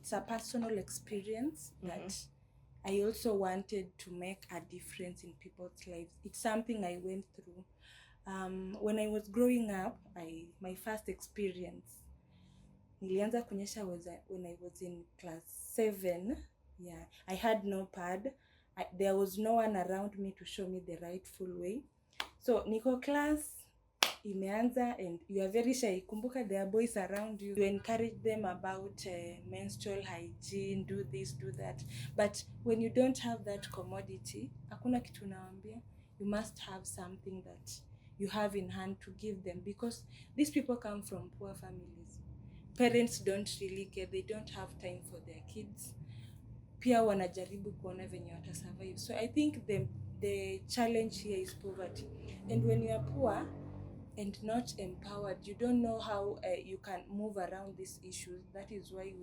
it's a personal experience that I also wanted to make a difference in people's lives. It's something I went through. When I was growing up, my first experience nilianza kunyesha when I was in class 7. Yeah, I had no pad. There was no one around me to show me the rightful way. So niko class imeanza and you are very shy. Kumbuka there are boys around you. You encourage them about menstrual hygiene, do this, do that. But when you don't have that commodity, hakuna kitu naambia. You must have something that you have in hand to give them, because these people come from poor families. Parents don't really care. They don't have time for their kids. Pia wanajaribu kuona venye wata survive. So I think the challenge here is poverty. And when you are poor and not empowered, you don't know how you can move around these issues. That is why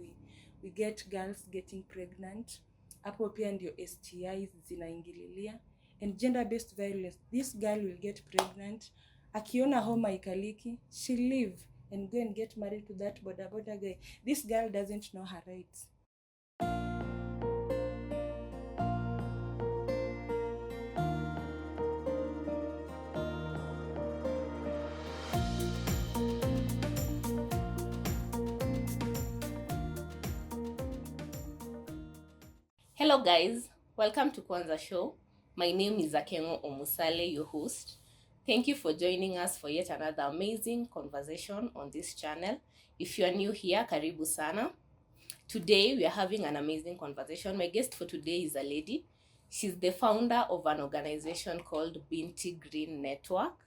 we get girls getting pregnant. Hapo pia ndio STIs zinaingililia. And gender-based violence. This girl will get pregnant. Akiona homa ikaliki, she'll leave and go and get married to that boda guy. This girl doesn't know her rights. Hello guys, welcome to Kwanza Show. My name is Akengo Omusale, your host. Thank you for joining us for yet another amazing conversation on this channel. If you are new here, karibu sana. Today we are having an amazing conversation. My guest for today is a lady. She's the founder of an organization called Binti Green Network.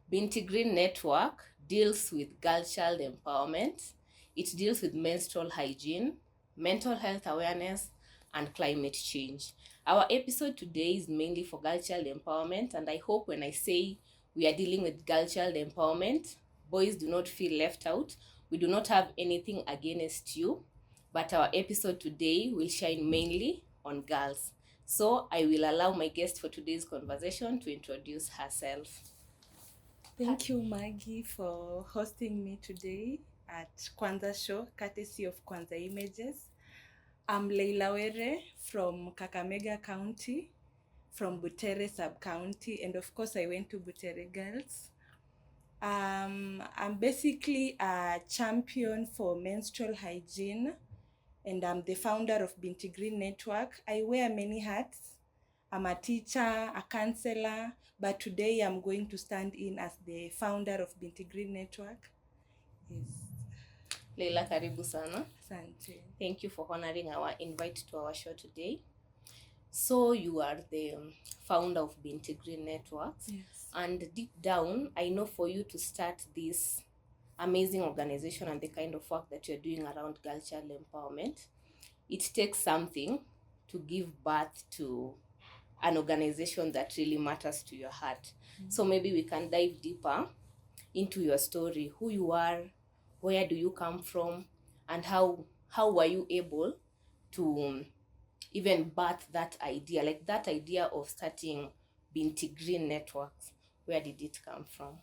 Binti Green Network deals with girl-child empowerment. It deals with menstrual hygiene, mental health awareness, and climate change. Our episode today is mainly for girl-child empowerment, and I hope when I say we are dealing with girl-child empowerment, boys do not feel left out. We do not have anything against you, but our episode today will shine mainly on girls. So I will allow my guest for today's conversation to introduce herself. Thank you, Maggie, for hosting me today at Kwanza Show, courtesy of Kwanza Images. I'm Layla Were from Kakamega County, from Butere Sub-County, and of course I went to Butere Girls. I'm basically a champion for menstrual hygiene, and I'm the founder of Binti Green Network. I wear many hats. I'm a teacher, a counselor, but today I'm going to stand in as the founder of Binti Green Network. Yes. Leila, karibu sana. Asante. Thank you for honoring our invite to our show today. So you are the founder of Binti Green Networks. Yes. And deep down, I know for you to start this amazing organization and the kind of work that you're doing around girl child empowerment, it takes something to give birth to an organization that really matters to your heart. So maybe we can dive deeper into your story, who you are, where do you come from, and how were you able to even birth that idea, like that idea of starting Binti Green Networks. Where did it come from?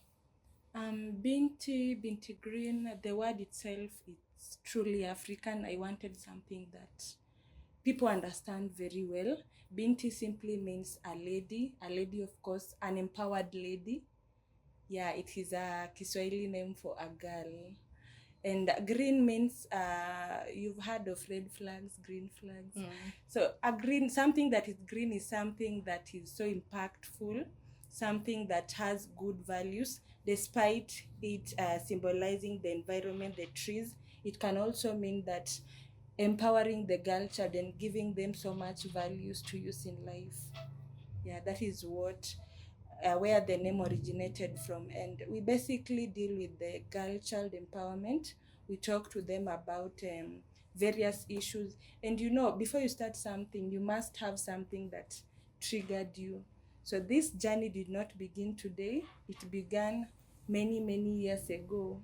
Binti Green, the word itself, it's truly African. I wanted something that people understand very well. Binti simply means a lady of course, an empowered lady. Yeah, it is a Kiswahili name for a girl. And green means you've heard of red flags, green flags. So something that is green is something that is so impactful, something that has good values, despite it symbolizing the environment, the trees. It can also mean that empowering the girl child and giving them so much values to use in life. Yeah, that is what where the name originated from. And we basically deal with the girl child empowerment. We talk to them about various issues. And before you start something, you must have something that triggered you. So this journey did not begin today. It began many years ago.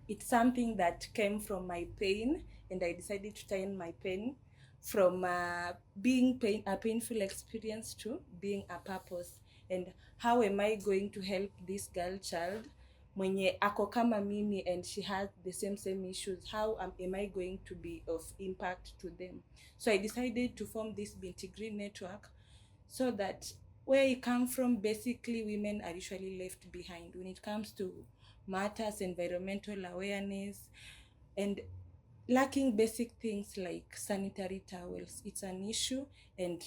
It's something that came from my pain, and I decided to turn my pain from being a painful experience to being a purpose. And how am I going to help this girl child mwenye ako kama mimi and she has the same issues, how am I going to be of impact to them? So I decided to form this Binti Green network, so that where I come from, basically women are usually left behind when it comes to matters, environmental awareness, and lacking basic things like sanitary towels. It's an issue, and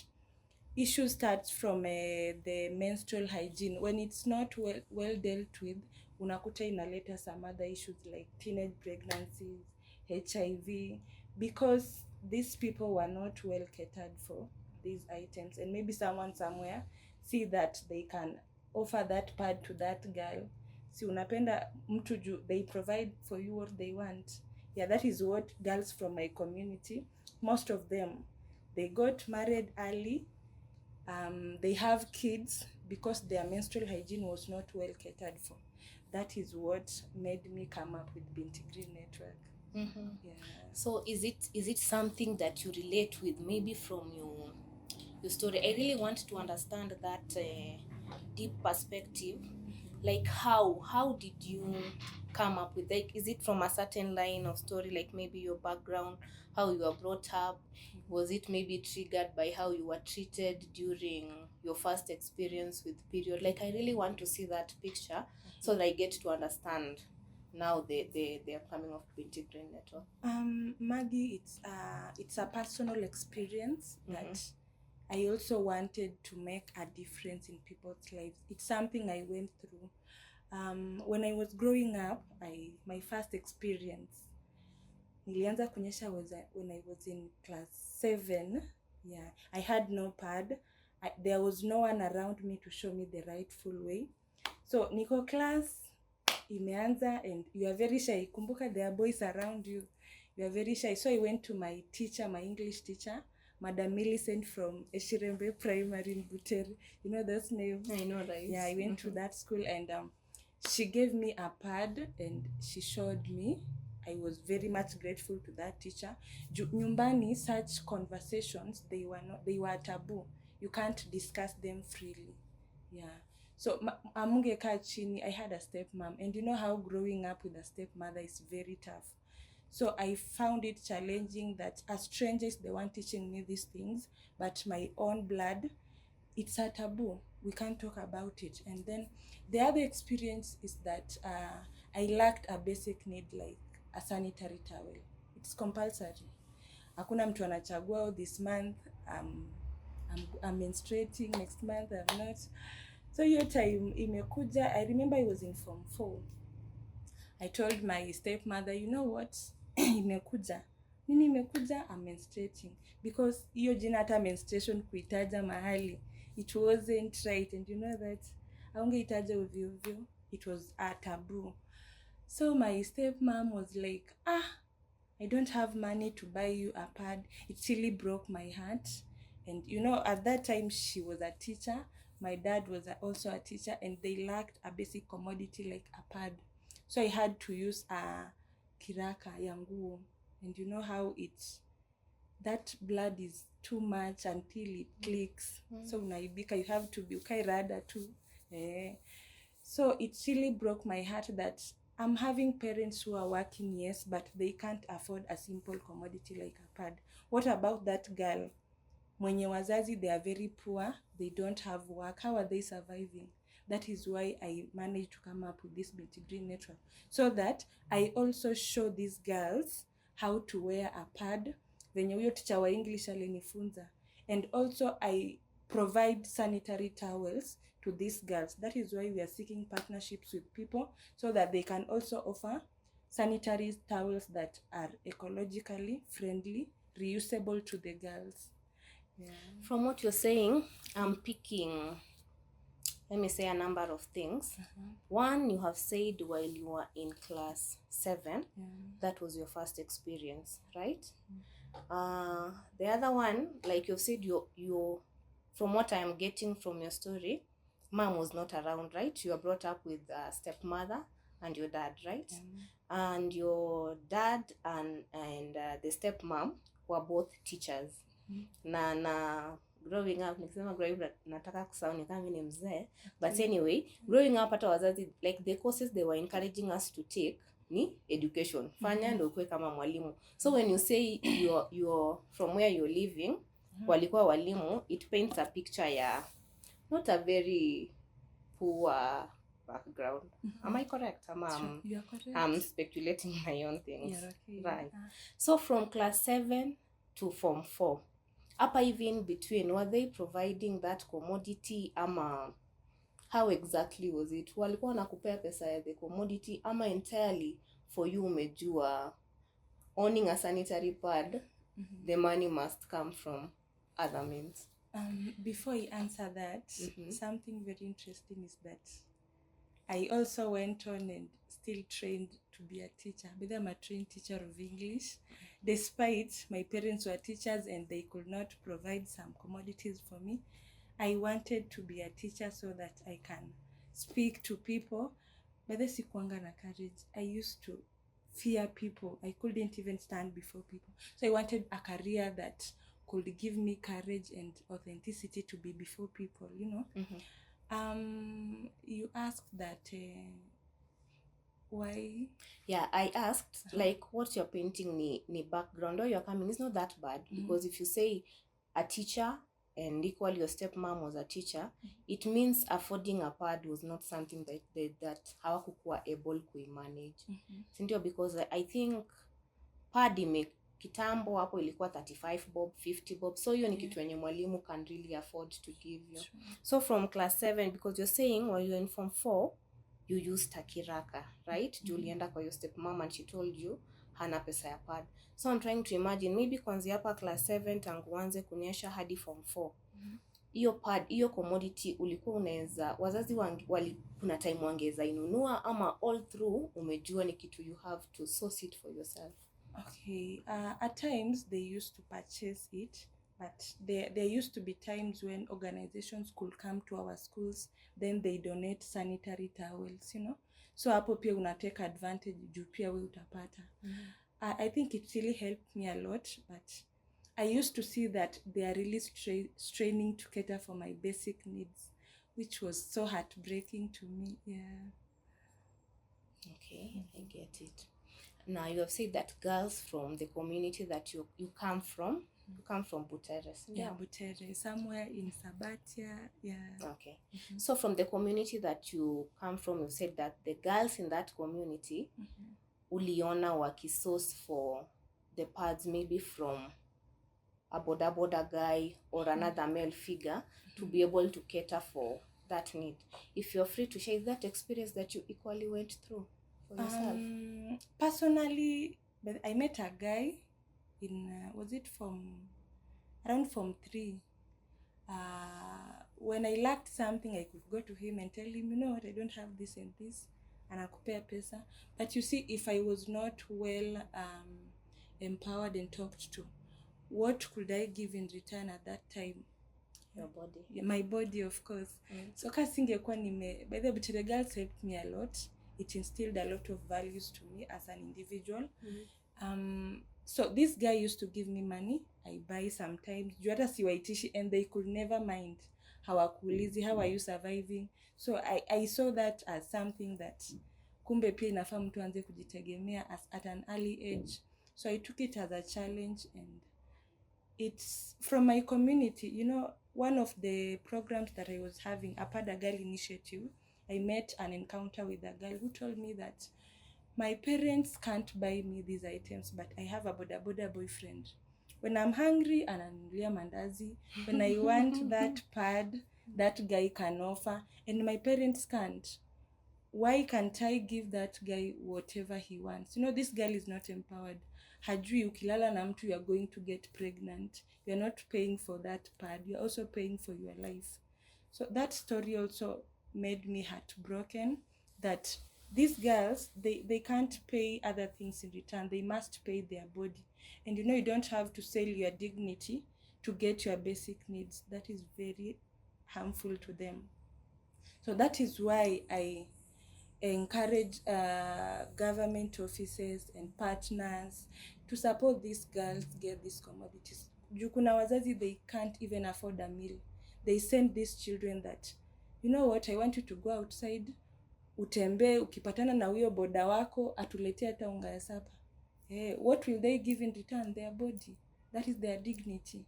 issue starts from the menstrual hygiene. When it's not well dealt with, unakuta inaleta some other issues like teenage pregnancies, HIV, because these people were not well catered for these items, and maybe someone somewhere see that they can offer that pad to that girl. Si unapenda mtu juu they provide for you what they want. Yeah, that is what girls from my community, most of them, they got married early. They have kids because their menstrual hygiene was not well catered for. That is what made me come up with Binti Green Network. Mm-hmm. Yeah. So is it something that you relate with, maybe from your story? I really want to understand that deep perspective. Like how did you come up with, like, is it from a certain line of story, like maybe your background, how you were brought up? Was it maybe triggered by how you were treated during your first experience with period? Like, I really want to see that picture so that I get to understand now the upcoming of Binti Green Network. Maggie, it's a personal experience that I also wanted to make a difference in people's lives. It's something I went through. When I was growing up, my first experience, nilianza kunyesha when I was in class 7. Yeah, I had no pad. There was no one around me to show me the rightful way. So niko class imeanza and you are very shy. Kumbuka there are boys around you. You are very shy. So I went to my teacher, my English teacher, Madam Millicent from Eshirembe Primary in Butere. You know those names? I know, right? Yeah, I went to that school, and she gave me a pad and she showed me. I was very much grateful to that teacher. Nyumbani, such conversations, they were taboo. You can't discuss them freely. Yeah. So amungekaa chini. I had a stepmom, and you know how growing up with a stepmother is very tough. So I found it challenging that as strangers they weren't teaching me these things, but my own blood, it's a taboo. We can't talk about it. And then the other experience is that I lacked a basic need like a sanitary towel. It's compulsory. Hakuna mtu anachagua, oh, this month I'm menstruating, next month I'm not. So hiyo time imekuja. I remember I was in Form 4. I told my stepmother, you know what? Imekuja. Nini imekuja? I'm menstruating. Because hiyo jina hata menstruation kuitaja mahali, it wasn't right. And you know that haungeitaja ovyo ovyo. It was a taboo. So my stepmom was like, I don't have money to buy you a pad. It really broke my heart. And you know, at that time she was a teacher. My dad was also a teacher, and they lacked a basic commodity like a pad. So I had to use a kiraka ya nguo. And you know how that blood is too much until it clicks. So unaibika, you have to be ukairada too. So it really broke my heart that I'm having parents who are working, yes, but they can't afford a simple commodity like a pad. What about that girl? Mwenye wazazi, they are very poor, they don't have work. How are they surviving? That is why I managed to come up with this Binti Green Network, so that I also show these girls how to wear a pad. Venye huyo teacher wa English alinifunza. And also I provide sanitary towels to these girls. That is why we are seeking partnerships with people, so that they can also offer sanitary towels that are ecologically friendly, reusable to the girls. Yeah. From what you're saying, I'm picking, let me say, a number of things. One, you have said while you were in class 7, that was your first experience, right? The other one, like you've said, you from what I'm getting from your story, mom was not around, right? You were brought up with a stepmother and your dad, right? And your dad and the stepmom were both teachers. Na growing up, nikisema growing up nataka kusound kama mimi ni mzee, but anyway, growing up hata wazazi like the courses they were encouraging us to take ni education. Fanya ndio ukue kama mwalimu. So when you say you're from where you're living, walikuwa walimu, it paints a picture ya not a very poor background. Am I correct? You're correct. I'm speculating my own things. You're okay. Right. So from class 7 to form 4, hapa even between, were they providing that commodity ama how exactly was it? Walikuwa nakupea pesa ya the commodity ama entirely for you umejua owning a sanitary pad, the money must come from other means? Before I answer that, something very interesting is that I also went on and still trained to be a teacher. But I'm a trained teacher of English. Despite my parents were teachers and they could not provide some commodities for me, I wanted to be a teacher so that I can speak to people. But the sikuanga na courage. I used to fear people. I couldn't even stand before people. So I wanted a career that could give me courage and authenticity to be before people, you know. You asked that why? Yeah, I asked like what's your painting ni background or you're coming. It's not that bad because if you say a teacher and equally your stepmom was a teacher, it means affording a pad was not something that hawakukuwa able to manage. Sindio, because I think pad kitambo hapo ilikuwa 35 bob, 50 bob. So hiyo ni kitu yenye mwalimu can really afford to give you. So from class 7, because you're saying while you're in form 4, you used a kiraka, right? Julienda kwa your stepmom and she told you hana pesa ya pad. So I'm trying to imagine maybe kwanzia hapa class 7 tangu uanze kunyesha hadi form 4. Hiyo pad, hiyo commodity ulikuwa unaweza wazazi kuna time wangeza inunua ama all through umejua ni kitu you have to source it for yourself? Okay, at times they used to purchase it, but there used to be times when organizations could come to our schools, then they donate sanitary towels, you know. So hapo pia unatake advantage juu pia we utapata. I think it really helped me a lot, but I used to see that they are really straining to cater for my basic needs, which was so heartbreaking to me. Yeah. Okay, I get it. Now you have said that girls from the community that you come from, you come from Butere. Yeah, Butere, somewhere in Sabatia. Yeah. Okay. So from the community that you come from, you said that the girls in that community uliona wakisource for the pads maybe from a boda guy or another male figure to be able to cater for that need. If you're free to share that experience that you equally went through for yourself. Personally, but I met a guy in was it around form 3. When I lacked something, I could go to him and tell him, you know what, I don't have this and this, and anakupea pesa. But you see, if I was not well empowered and talked to, what could I give in return at that time? Your body. Yeah, my body, of course. So kasingekuwa by the way, girls helped me a lot. It instilled a lot of values to me as an individual. So this guy used to give me money. I buy sometimes. Juu hata siwaitishi, and they could never mind. Hawakuulizi, how are you surviving? So I saw that as something that kumbe pia inafaa mtu anze kujitegemea at an early age. So I took it as a challenge, and it's from my community. You know, one of the programs that I was having, a Pada Girl initiative, I met an encounter with a girl who told me that my parents can't buy me these items, but I have a boda boyfriend. When I'm hungry, ananunulia mandazi. When I want that pad, that guy can offer, and my parents can't. Why can't I give that guy whatever he wants? You know, this girl is not empowered. Hajui ukilala na mtu, you are going to get pregnant. You are not paying for that pad. You are also paying for your life. So that story also made me heartbroken that these girls, they can't pay other things in return. They must pay their body. And you know, you don't have to sell your dignity to get your basic needs. That is very harmful to them. So that is why I encourage government offices and partners to support these girls get these commodities. juu kuna wazazi they can't even afford a meal, they send these children that, you know what, I want you to go outside, utembee, ukipatana na huyo boda wako atuletee hata unga ya sapa. What will they give in return? Their body. That is their dignity.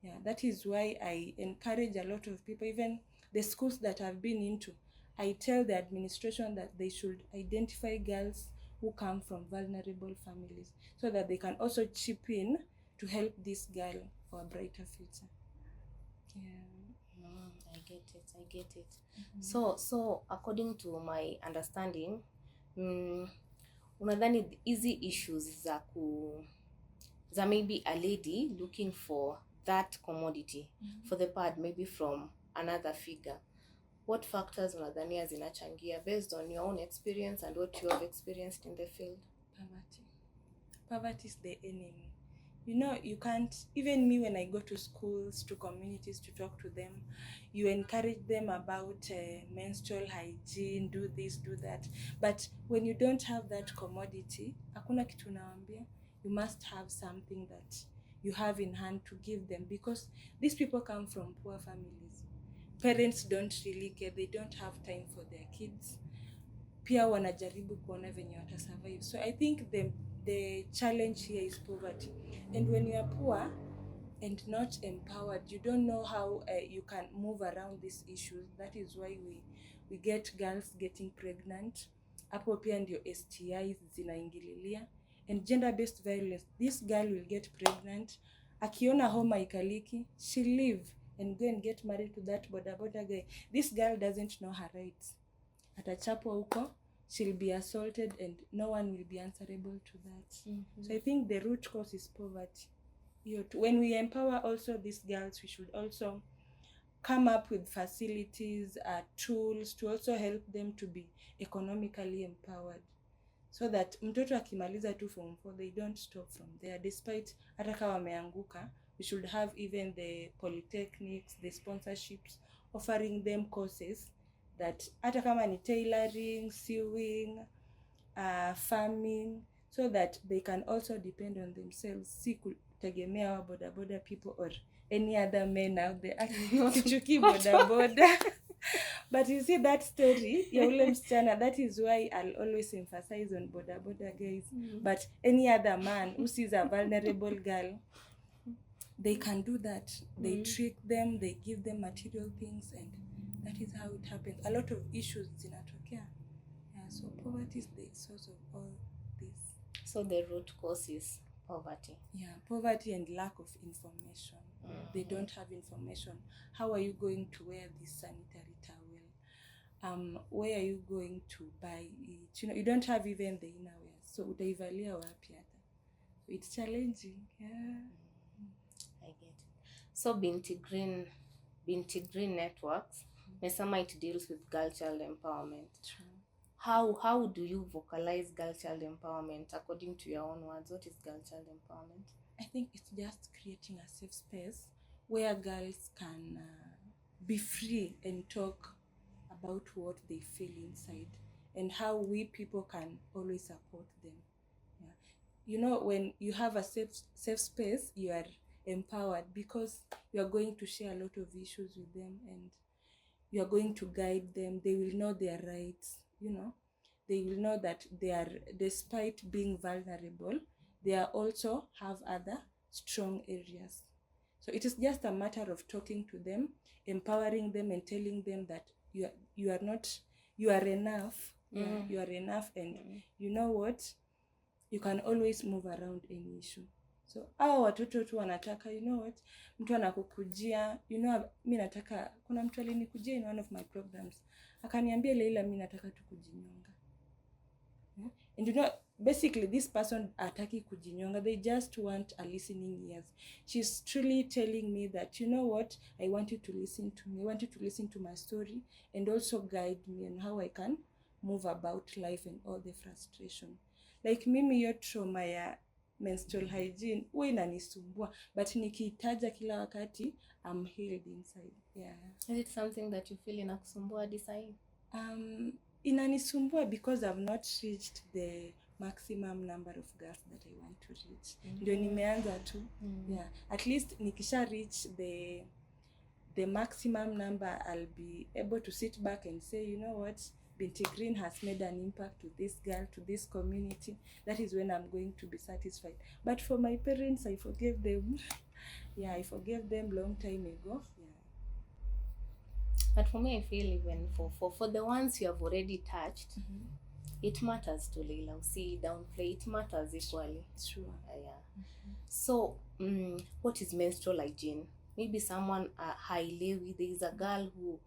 Yeah, that is why I encourage a lot of people, even the schools that I've been into, I tell the administration that they should identify girls who come from vulnerable families so that they can also chip in to help this girl for a brighter future. Yeah. I get it. So according to my understanding, unadhani easy issues za maybe a lady looking for that commodity for the pad, maybe from another figure, what factors unadhania zinachangia based on your own experience and what you have experienced in the field? Poverty is the enemy. You know, you can't, even me when I go to schools, to communities to talk to them, you encourage them about menstrual hygiene, do this, do that. But when you don't have that commodity, hakuna kitu naambia, you must have something that you have in hand to give them, because these people come from poor families. Parents don't really care, they don't have time for their kids. Pia wanajaribu kuona venye wata survive. So I think the challenge here is poverty. And when you are poor and not empowered, you don't know how you can move around these issues. That is why we get girls getting pregnant. Hapo pia ndio STIs zinaingililia. And gender-based violence, this girl will get pregnant. Akiona homa ikaliki, she'll leave and go and get married to that boda guy. This girl doesn't know her rights. Atachapwa huko, she'll be assaulted and no one will be answerable to that. So I think the root cause is poverty. When we empower also these girls, we should also come up with facilities, tools to also help them to be economically empowered, so that mtoto akimaliza tu form 4, they don't stop from there. Despite hata kama wameanguka, we should have even the polytechnics, the sponsorships, offering them courses that hata kama ni tailoring, sewing, farming, so that they can also depend on themselves, si kutegemea wa boda people or any other men out there. Sichuki boda. But you see that story ya ule msichana, that is why I'll always emphasize on boda guys. But any other man who sees a vulnerable girl, they can do that. They trick them, they give them material things, and that is how it happens. A lot of issues zinatokea. Yeah, so poverty is the source of all this. So the root cause is poverty. Yeah, poverty and lack of information. They don't have information. How are you going to wear this sanitary towel? Where are you going to buy it? You know, you don't have even the innerwear. So utaivalia wapi hata? So it's challenging. Yeah. I get it. So Binti Green Networks, mesama it deals with girl child empowerment. True. How do you vocalize girl child empowerment according to your own words? What is girl child empowerment? I think it's just creating a safe space where girls can be free and talk about what they feel inside and how we people can always support them. Yeah. You know, when you have a safe space, you are empowered because you are going to share a lot of issues with them and you are going to guide them. They will know their rights, you know. They will know that they are, despite being vulnerable, they are also have other strong areas. So it is just a matter of talking to them, empowering them and telling them that you are enough. Yeah, you are enough, and you know what? You can always move around any issue. So watoto tu wanataka, you know what? Mtu anakukujia, you know, mimi nataka, kuna mtu alinikujia in one of my programs. Akaniambia, Layla, mimi nataka tu kujinyonga. And you know, basically this person ataki kujinyonga, they just want a listening ears. She's truly telling me that, you know what, I want you to listen to me, I want you to listen to my story and also guide me on how I can move about life and all the frustration. Like mimi yo trauma ya menstrual hygiene huwa inanisumbua, but nikiitaja kila wakati I'm healed inside. Yeah. Is it something that you feel inakusumbua hadi sahi? Inanisumbua because I've not reached the maximum number of girls that I want to reach. Ndio nimeanza tu. Yeah, at least nikisha reach the maximum number, I'll be able to sit back and say, you know what, Binti Green has made an impact to this girl, to this community. That is when I'm going to be satisfied. But for my parents, I forgave them. Yeah, I forgave them long time ago. Yeah. But for me, I feel even for the ones you have already touched, it matters to Layla. See, downplay, it matters equally. Sure. Yeah. So, what is menstrual hygiene? Maybe someone highly, there is a girl who,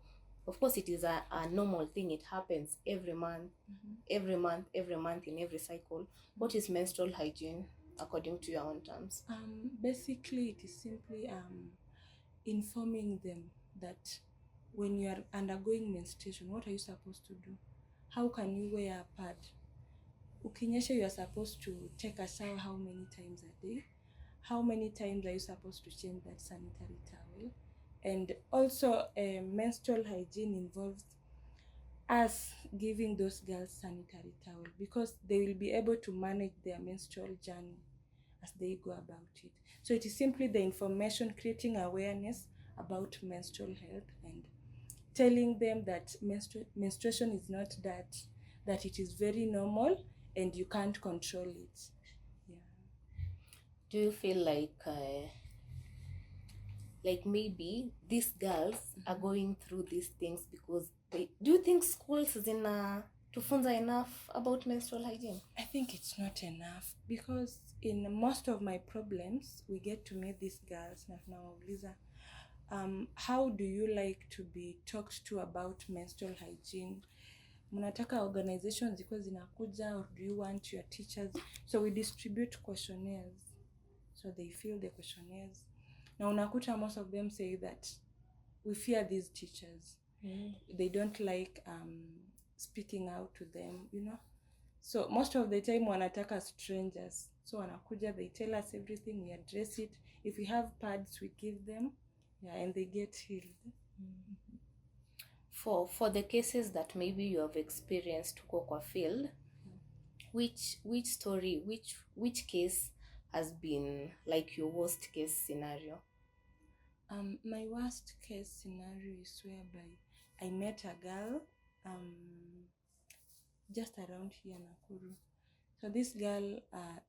of course, it is a normal thing. It happens every month, every month in every cycle. What is menstrual hygiene according to your own terms? Basically, it is simply informing them that when you are undergoing menstruation, what are you supposed to do? How can you wear a pad? Ukinyesha, you are supposed to take a shower how many times a day? How many times are you supposed to change that sanitary towel? And also, menstrual hygiene involves us giving those girls sanitary towel, because they will be able to manage their menstrual journey as they go about it. So it is simply the information, creating awareness about menstrual health and telling them that menstruation is not that it is very normal and you can't control it. Yeah. Do you feel like maybe these girls are going through these things because do you think schools zina tufunza enough about menstrual hygiene? I think it's not enough, because in most of my problems we get to meet these girls na tunawauliza, how do you like to be talked to about menstrual hygiene? Mnataka organizations zikuwe zinakuja, or do you want your teachers? So we distribute questionnaires, so they fill the questionnaires. Now unakuta most of them say that we fear these teachers. They don't like speaking out to them, you know. So most of the time wanataka strangers. So wanakuja, they tell us everything, we address it. If we have pads, we give them, yeah, and they get healed. For the cases that maybe you have experienced huko kwa field, which story, which case has been like your worst case scenario? My worst case scenario is whereby I met a girl just around here Nakuru. So this girl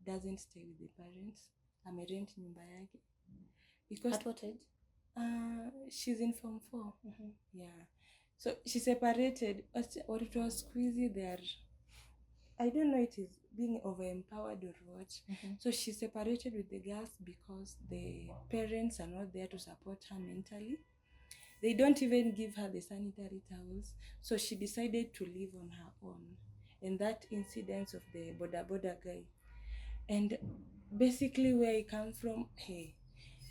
doesn't stay with the parents. Amerent nyumba yake. Because at what age? She's in Form 4. Yeah. So she separated. What it was squeezy there. I don't know, it is being over-empowered or what. So she separated with the girls because the parents are not there to support her mentally. They don't even give her the sanitary towels. So she decided to live on her own. And that incident of the boda guy. And basically where I come from, hey,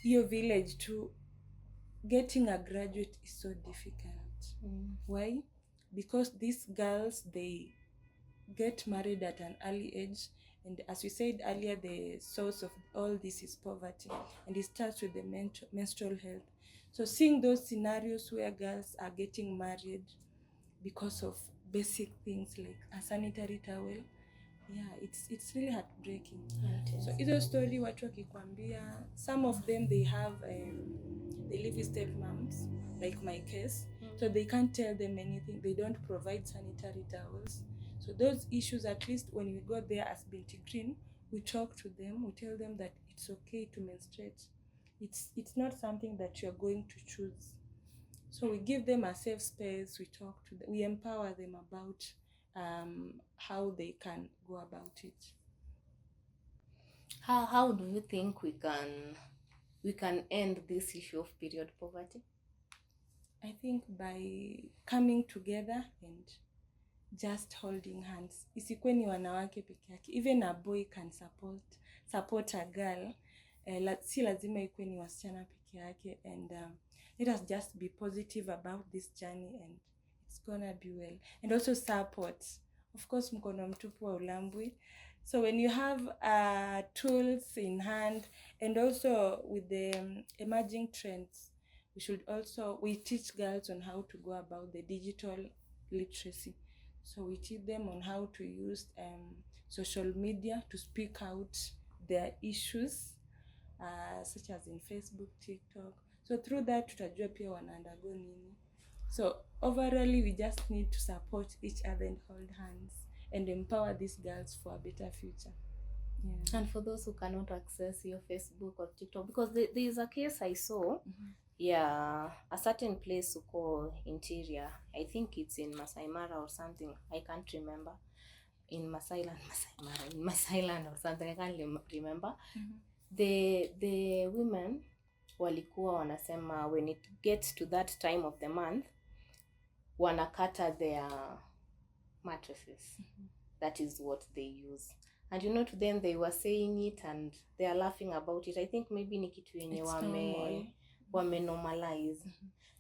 your village too, getting a graduate is so difficult. Why? Because these girls, they get married at an early age, and as we said earlier, the source of all this is poverty, and it starts with the menstrual health. So seeing those scenarios where girls are getting married because of basic things like a sanitary towel, yeah, it's really heartbreaking. So hizo story watu wakikwambia, some of them they live with stepmoms, like my case. So they can't tell them anything. They don't provide sanitary towels. So those issues, at least when we go there as Binti Green, we talk to them, we tell them that it's okay to menstruate. It's not something that you're going to choose. So we give them a safe space, we talk to them, we empower them about how they can go about it. How do you think we can end this issue of period poverty? I think by coming together and just holding hands. Isikuwe ni wanawake peke yake. Even a boy can support a girl. Si lazima ikuwe ni wasichana peke yake. And let us just be positive about this journey, and it's gonna be well. And also support. Of course, mkono mtupu wa ulambwi. So when you have tools in hand, and also with the emerging trends, we teach girls on how to go about the digital literacy. So we teach them on how to use social media to speak out their issues, such as in Facebook, TikTok. So through that tutajua pia wana undergo nini. So overall we just need to support each other and hold hands and empower these girls for a better future. Yeah. And for those who cannot access your Facebook or TikTok, because there is a case I saw, yeah, a certain place called Interior, I think it's in Masai Mara or something, I can't remember, in Masai Land or something, I can't remember. The women walikuwa wanasema when it gets to that time of the month wanakata their mattresses. That is what they use. And you know, to them they were saying it and they are laughing about it. I think maybe ni kitu yenye wame normalize.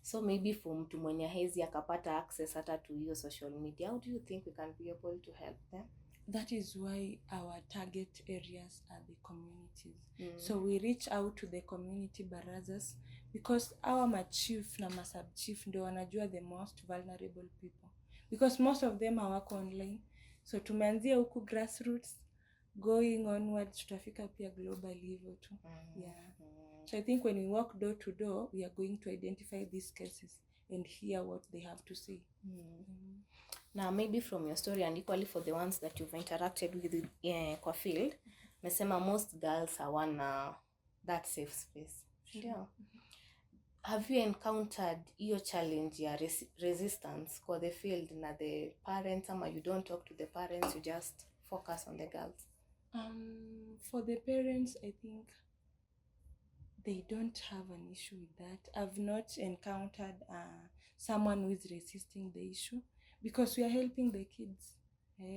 So maybe for mtu mwenye hezi akapata access hata to your social media, how do you think we can be able to help them? That is why our target areas are the communities. So we reach out to the community barazas because our machief na masubchief ndio wanajua the most vulnerable people, because most of them hawako online. So tumeanzia huku grassroots, going onward tutafika pia global hivyo tu. Yeah. So I think when we walk door to door, we are going to identify these cases and hear what they have to say. Now maybe from your story and equally for the ones that you've interacted with kwa field, mesema most girls hawana that safe space. Yeah. Have you encountered your challenge ya resistance kwa the field na the parents, ama you don't talk to the parents, you just focus on the girls? For the parents, I think they don't have an issue with that. I've not encountered someone who is resisting the issue because we are helping the kids.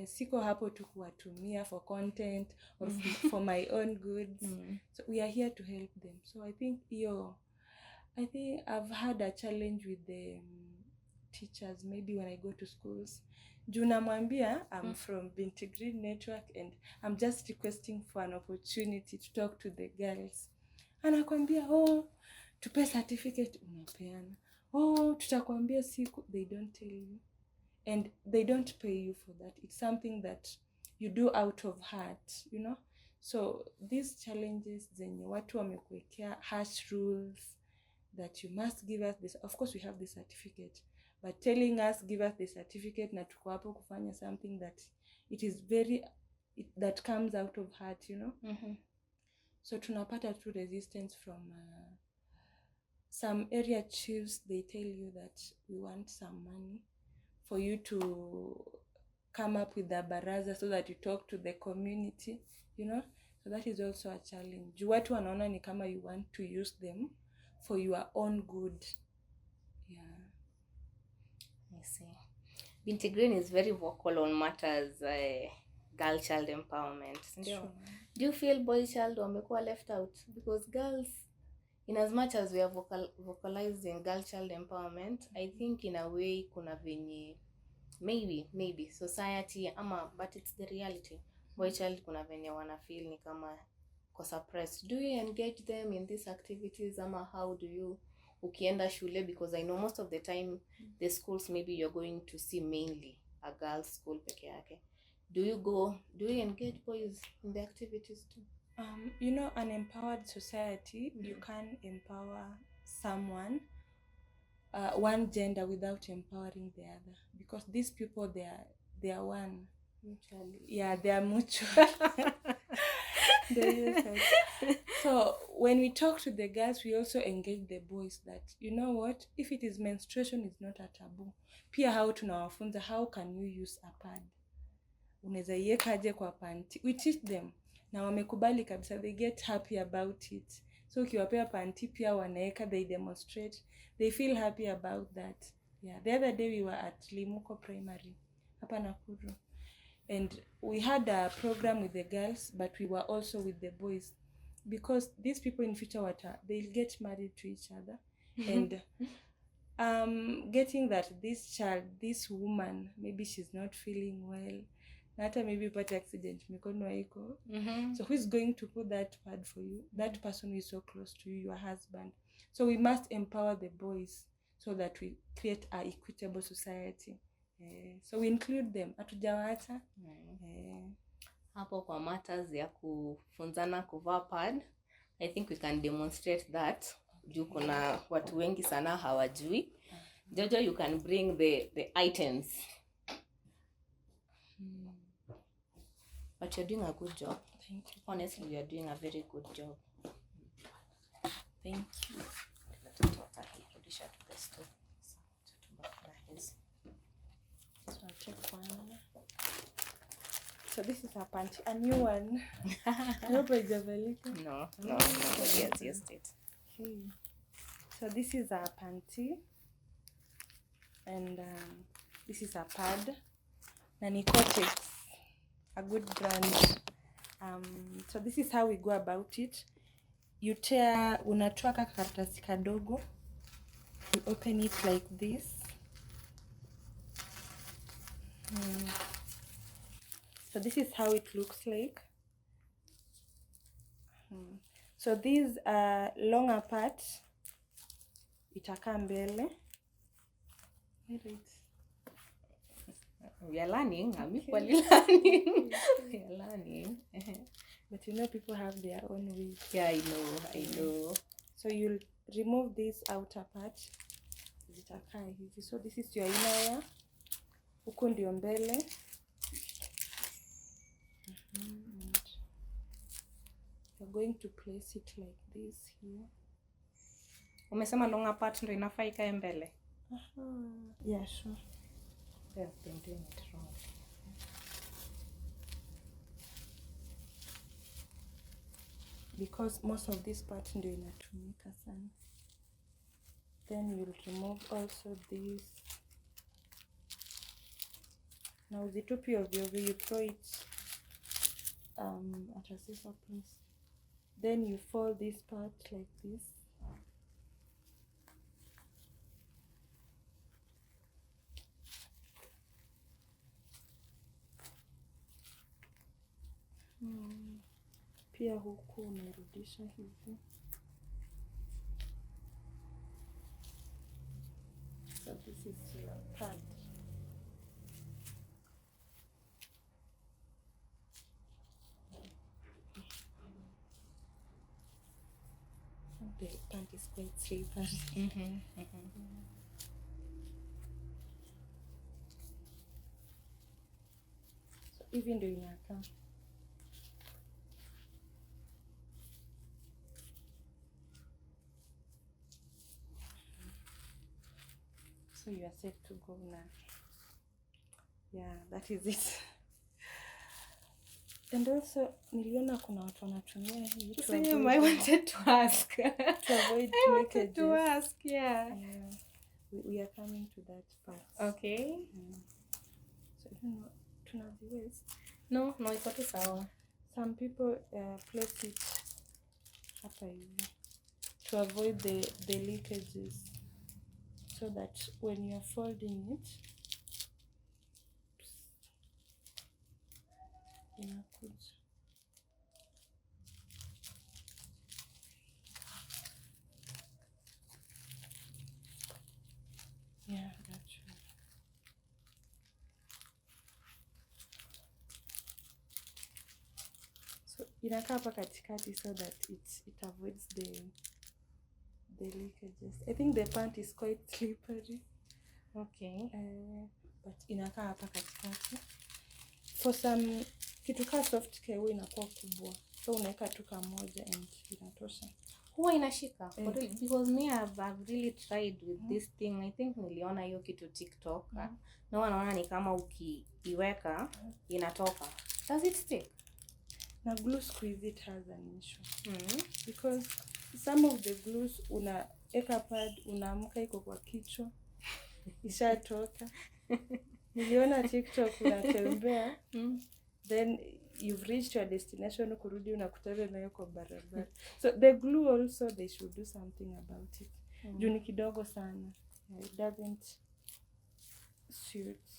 Siko hapo tu kuwatumia for content or for my own goods. So we are here to help them. So I think I've had a challenge with the teachers maybe when I go to schools. Juna mwambia, I'm from Binti Green network and I'm just requesting for an opportunity to talk to the girls. Anakwambia, tupe certificate, unapeana. Tutakwambia siku, they don't tell you. And they don't pay you for that. It's something that you do out of heart, you know. So these challenges, zenye watu wamekuwekea harsh rules that you must give us this. Of course we have the certificate, but telling us give us the certificate na tuko hapo kufanya something that that comes out of heart, you know. So tunapata true resistance from some area chiefs. They tell you that we want some money for you to come up with a baraza so that you talk to the community, you know. So that is also a challenge. Watu wanaona ni kama you want to use them for your own good. Yeah. I see. Binti Green is very vocal on matters girl child empowerment. Sure. Do you feel boy child wamekuwa left out? Because girls, in as much as we are vocalizing girl child empowerment, I think in a way kuna venye maybe society ama, but it's the reality. Boy child kuna venye wana feel ni kama ko suppressed. Do you engage them in these activities ama how do you ukienda shule? Because I know most of the time the schools maybe you're going to see mainly a girls school peke yake. Do you engage boys in the activities too? You know, an empowered society, you can empower someone, one gender, without empowering the other, because these people, they are one. Mutually. Yeah, they are mutual. So when we talk to the girls, we also engage the boys that, you know what, if it is menstruation, is not a taboo. Pia how tunawafunza, how can you use a pad? Unaweza iweka aje kwa panty? We teach them. Na wamekubali kabisa, they get happy about it. So ukiwapea panty pia wanaeka, they demonstrate, they feel happy about that. Yeah, the other day we were at Limuko Primary hapa Nakuru, and we had a program with the girls, but we were also with the boys, because these people in future they'll get married to each other. And getting that this woman, maybe she's not feeling well, hata maybe upate accident, mikono haiko. So who is going to put that pad for you? That person who is so close to you, your husband. So we must empower the boys so that we create an equitable society. So we include them. Hatujawaacha. hapo kwa matters ya kufunzana kuvaa pad. I think we can demonstrate that. Juu kuna watu wengi sana hawajui. Jojo, you can bring the items. But you're doing a good job. Thank you. Honestly, you're doing a very good job. Thank you. Rudisha to the stove. So I'll take one. So this is a panty, a new one. I hope I developed. No, nobody has used it. Okay. So this is a panty, and this is a pad. Nani Cortex, a good brand. So this is how we go about it. You tear, unatoa karatasi kadogo. You open it like this. So this is how it looks like. So these are longer parts. Itakaa mbele. We are learning. I'm equally learning. We are learning. But you know, people have their own ways. Yeah, I know. So you'll remove this outer part. Zitakaa hivi. So this is your inner wear. Huku ndio mbele. And you're going to place it like this here. Umesema longer part ndio inafaa ikae mbele? Yeah, sure. They've been doing it wrong. Because most of this part ndio inatumika sana. Then you'll remove also this. Now uzitupi ovyo ovyo, you throw it at a safer place. Then you fold this part like this. Pia huku unarudisha hivi. So this is your pad. The pant is quite slippery. So hivi ndio inakaa. So you are set to go now. Yeah, that is it. And also, niliona kuna watu wanatumia hii. I wanted to ask. To avoid I wanted leakages. to ask, yeah. We are coming to that part. Okay. So I don't know, tunaziwezi. No, iko tu sawa. Some people place it hapa hivi to avoid the leakages, so that when you're folding it, inakuja. Yeah, that's right. So inakaa hapa katikati so that it avoids the leakages. I think the pant is quite slippery. Okay. But inakaa hapa katikati. For some, kitu kaa soft care huwa inakuwa kubwa. So unaweka tu kamoja and inatosha. Huwa inashika. Because me I've really tried with this thing. I think niliona hiyo kitu TikTok. Na wanaona ni kama ukiiweka inatoka. Does it stick? Na glue squeeze it has an issue. Because some of the glues unaeka pad, unaamka iko kwa kichwa. Ishatoka. Niliona TikTok unatembea. Then you've reached your destination, kurudi unakutana nayo kwa barabara. So the glue also, they should do something about it. Juu ni kidogo sana. It doesn't suit.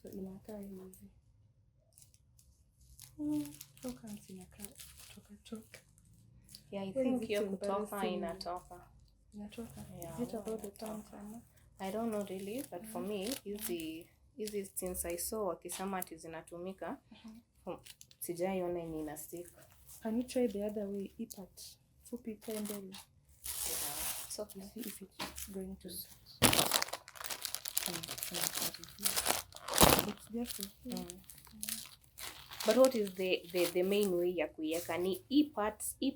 So inakaa hivi. How comes inakaa toka? Yeah, I think hiyo kutoka inatoka. Inatoka? Yeah. Is it about the pants, ama? I don't know really, but for me, hizi since I saw wakisema ati zinatumika, sijaiona yenye ina stick. Can you try the other way? Hii part fupi ikae mbele. Yeah. So See if it's going to suit. It's just But what is the main way ya kuiweka? Ni hii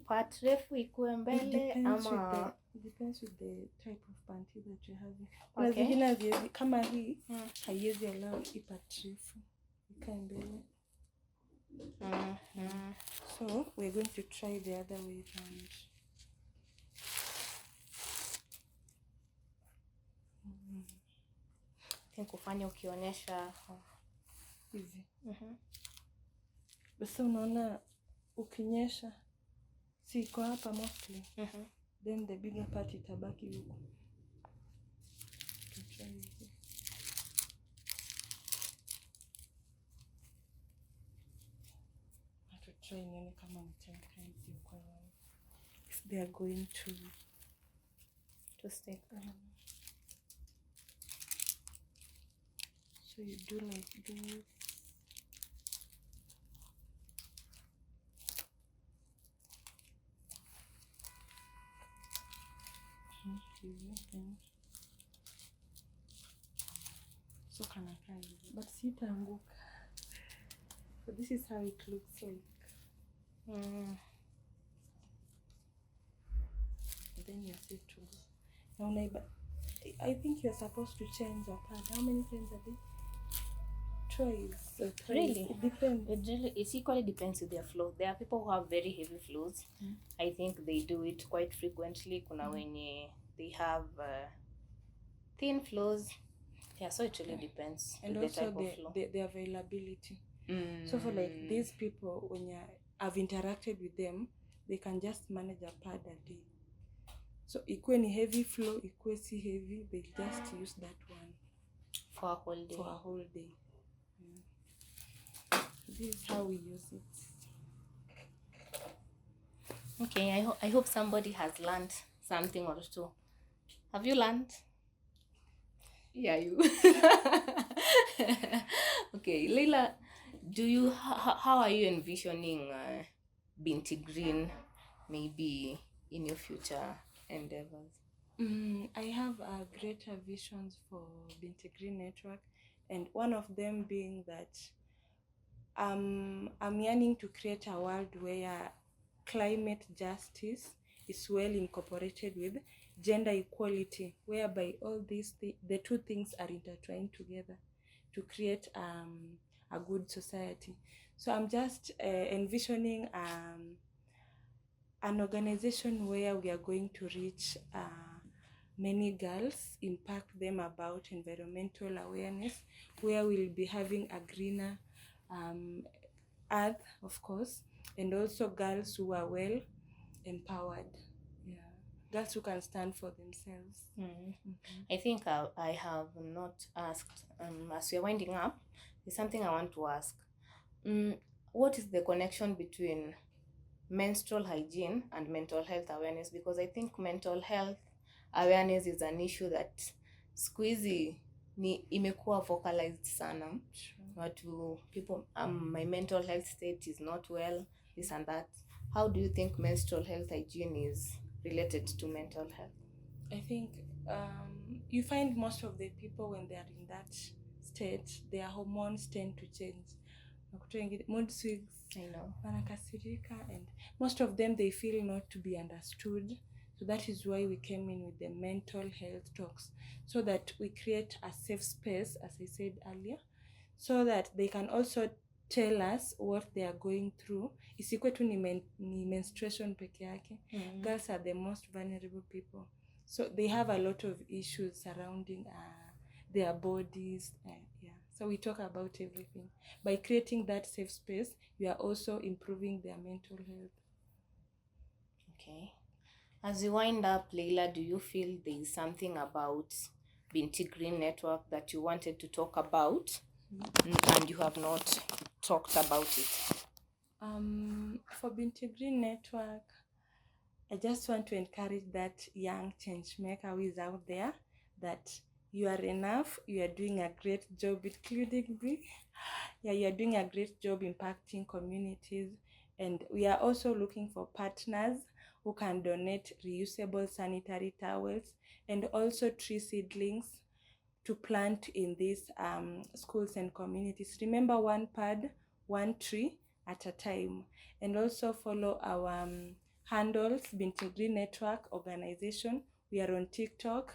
part refu ikuwe mbele ama it depends with the type of panty that you have. Okay. Na zingine haziwezi kama hii haiwezi allow hii part refu ikae mbele. So we're going to try the other way around. kufanya ukionyesha hivi. Basi unaona ukinyesha si iko hapa mostly. Then the bigger part itabaki huko. Try nini kama mtenka hivi kwa if they are going to stick. So you do like this. So kana kazi but sitaanguka. So this is how it looks like. Then you're set to go. Now neighbor, I think you're supposed to change your pad. How many times a day? Twice. Really? It depends. It equally depends with their flow. There are people who have very heavy flows. I think they do it quite frequently. Kuna wenye they have thin flows. Yeah, so it really depends. And with also the type of flow. the availability. So for like these people, when I've interacted with them, they can just manage a pad a day. So ikuwe ni heavy flow, ikuwe si heavy, they just use that one for a whole day. This is how we use it. Okay, I hope somebody has learned something or two. Have you learned? Yeah, you. Okay, Layla, how are you envisioning Binti Green maybe in your future endeavors? I have greater visions for Binti Green Network, and one of them being that I'm yearning to create a world where climate justice is well incorporated with gender equality, whereby all these the two things are intertwined together to create a good society. So I'm just envisioning an organization where we are going to reach many girls, impact them about environmental awareness, where we'll be having a greener earth, of course, and also girls who are well empowered. Yeah, girls who can stand for themselves. I think I have not asked, as we are winding up, there's something I want to ask. What is the connection between menstrual hygiene and mental health awareness? Because I think mental health awareness is an issue that siku hizi ni imekuwa vocalized sana. Watu people my mental health state is not well, this and that. How do you think menstrual health hygiene is related to mental health? I think you find most of the people when they are in that state, their hormones tend to change. Mood swings, I know. Wanakasirika, and most of them they feel not to be understood. So that is why we came in with the mental health talks, so that we create a safe space, as I said earlier, so that they can also tell us what they are going through. Isikwe tu ni menstruation peke yake. Girls are the most vulnerable people. So they have a lot of issues surrounding their bodies. Yeah. So we talk about everything. By creating that safe space, we are also improving their mental health. Okay. As we wind up, Layla, do you feel there is something about Binti Green Network that you wanted to talk about and you have not talked about it? For Binti Green Network, I just want to encourage that young change maker who is out there, that You are enough. You are doing a great job, including me. Yeah, you are doing a great job impacting communities. And we are also looking for partners who can donate reusable sanitary towels and also tree seedlings to plant in these schools and communities. Remember, one pad, one tree at a time. And also follow our handles, Binti Green Network Organization. We are on TikTok.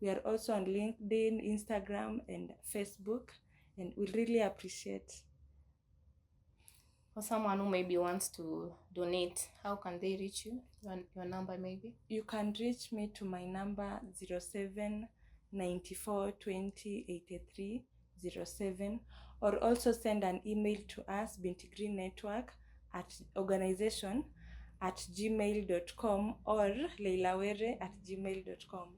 We are also on LinkedIn, Instagram, and Facebook. And we really appreciate. For someone who maybe wants to donate, how can they reach you? Your number maybe? You can reach me to my number 07 94 20 83 07, or also send an email to us, Binti Green Network at organization at gmail.com or Layla Were at gmail.com.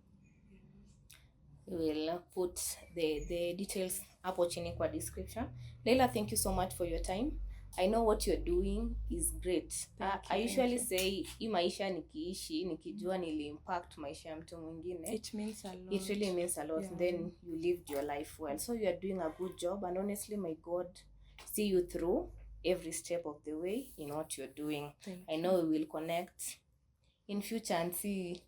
We will put the details hapo chini kwa description. Layla, thank you so much for your time. I know what you're doing is great. I usually say hii maisha nikiishi nikijua nili impact maisha ya mtu mwingine, it means a lot. It really means a lot. Yeah. Then you lived your life well. So you are doing a good job, and honestly, my God see you through every step of the way in what you're doing. I know we will connect in future and see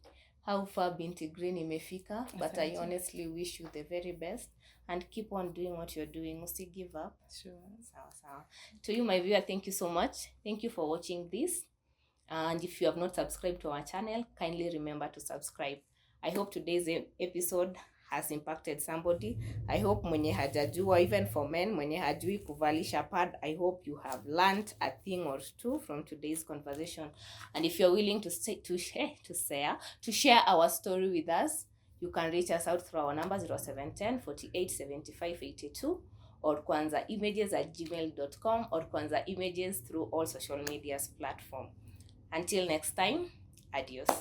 how far Binti Green imefika, but I honestly wish you the very best and keep on doing what you're doing. Must give up. Sure. Sawa. To you, my viewer, thank you so much. Thank you for watching this. And if you have not subscribed to our channel, kindly remember to subscribe. I hope today's episode has impacted somebody. I hope mwenye hajajua, even for men, mwenye hajui kuvalisha pad, I hope you have learned a thing or two from today's conversation. And if you're willing to share our story with us, you can reach us out through our number 0710 48 75 82 or kwanzaimages@gmail.com or Kwanza Images through all social medias platform. Until next time, adios.